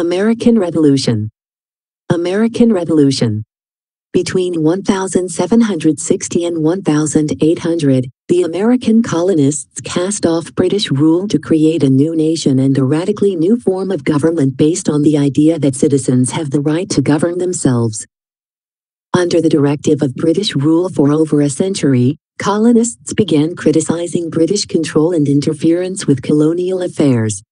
American Revolution. American Revolution. Between 1760 and 1800, the American colonists cast off British rule to create a new nation and a radically new form of government based on the idea that citizens have the right to govern themselves. Under the directive of British rule for over a century, colonists began criticizing British control and interference with colonial affairs.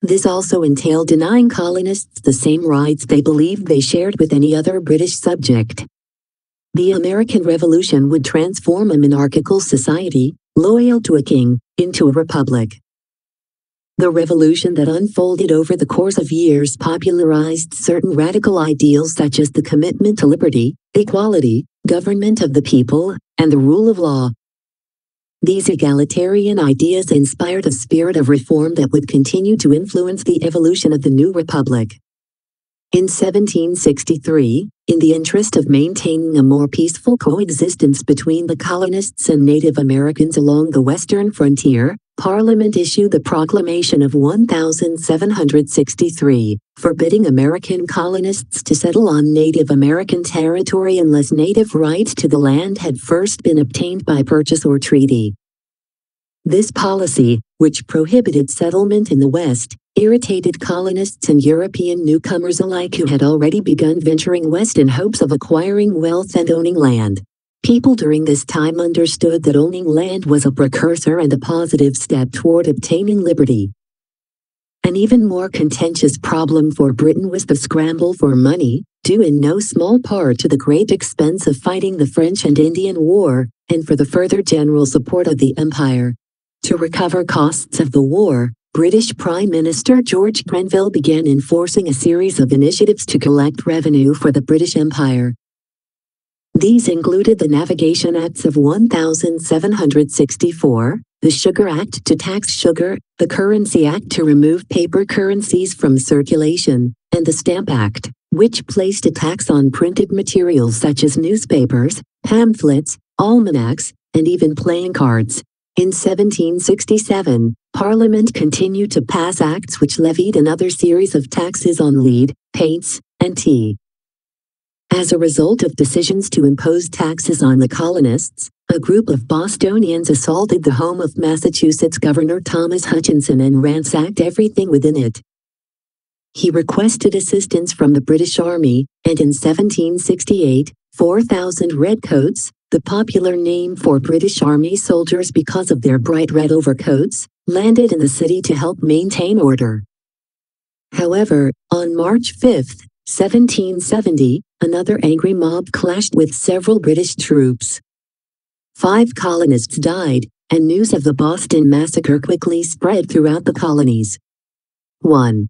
This also entailed denying colonists the same rights they believed they shared with any other British subject. The American Revolution would transform a monarchical society, loyal to a king, into a republic. The revolution that unfolded over the course of years popularized certain radical ideals such as the commitment to liberty, equality, government of the people, and the rule of law. These egalitarian ideas inspired a spirit of reform that would continue to influence the evolution of the new republic. In 1763, in the interest of maintaining a more peaceful coexistence between the colonists and Native Americans along the western frontier, Parliament issued the Proclamation of 1763, forbidding American colonists to settle on Native American territory unless native right to the land had first been obtained by purchase or treaty. This policy, which prohibited settlement in the West, irritated colonists and European newcomers alike who had already begun venturing west in hopes of acquiring wealth and owning land. People during this time understood that owning land was a precursor and a positive step toward obtaining liberty. An even more contentious problem for Britain was the scramble for money, due in no small part to the great expense of fighting the French and Indian War, and for the further general support of the Empire. To recover costs of the war, British Prime Minister George Grenville began enforcing a series of initiatives to collect revenue for the British Empire. These included the Navigation Acts of 1764, the Sugar Act to tax sugar, the Currency Act to remove paper currencies from circulation, and the Stamp Act, which placed a tax on printed materials such as newspapers, pamphlets, almanacs, and even playing cards. In 1767, Parliament continued to pass acts which levied another series of taxes on lead, paints, and tea. As a result of decisions to impose taxes on the colonists, a group of Bostonians assaulted the home of Massachusetts Governor Thomas Hutchinson and ransacked everything within it. He requested assistance from the British Army, and in 1768, 4,000 redcoats, the popular name for British Army soldiers because of their bright red overcoats, landed in the city to help maintain order. However, on March 5, 1770, another angry mob clashed with several British troops. 5 colonists died, and news of the Boston Massacre quickly spread throughout the colonies. 1.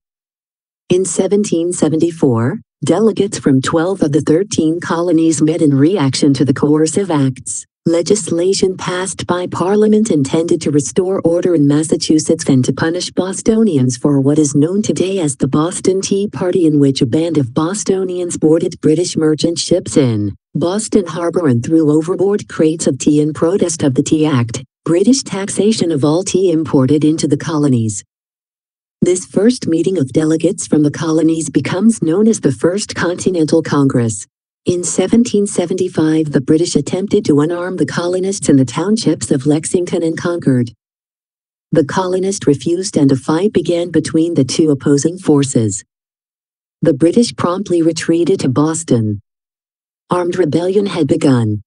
In 1774, delegates from 12 of the 13 colonies met in reaction to the coercive acts. Legislation passed by Parliament intended to restore order in Massachusetts and to punish Bostonians for what is known today as the Boston Tea Party, in which a band of Bostonians boarded British merchant ships in Boston Harbor and threw overboard crates of tea in protest of the Tea Act, British taxation of all tea imported into the colonies. This first meeting of delegates from the colonies becomes known as the First Continental Congress. In 1775, the British attempted to unarm the colonists in the townships of Lexington and Concord. The colonists refused and a fight began between the two opposing forces. The British promptly retreated to Boston. Armed rebellion had begun.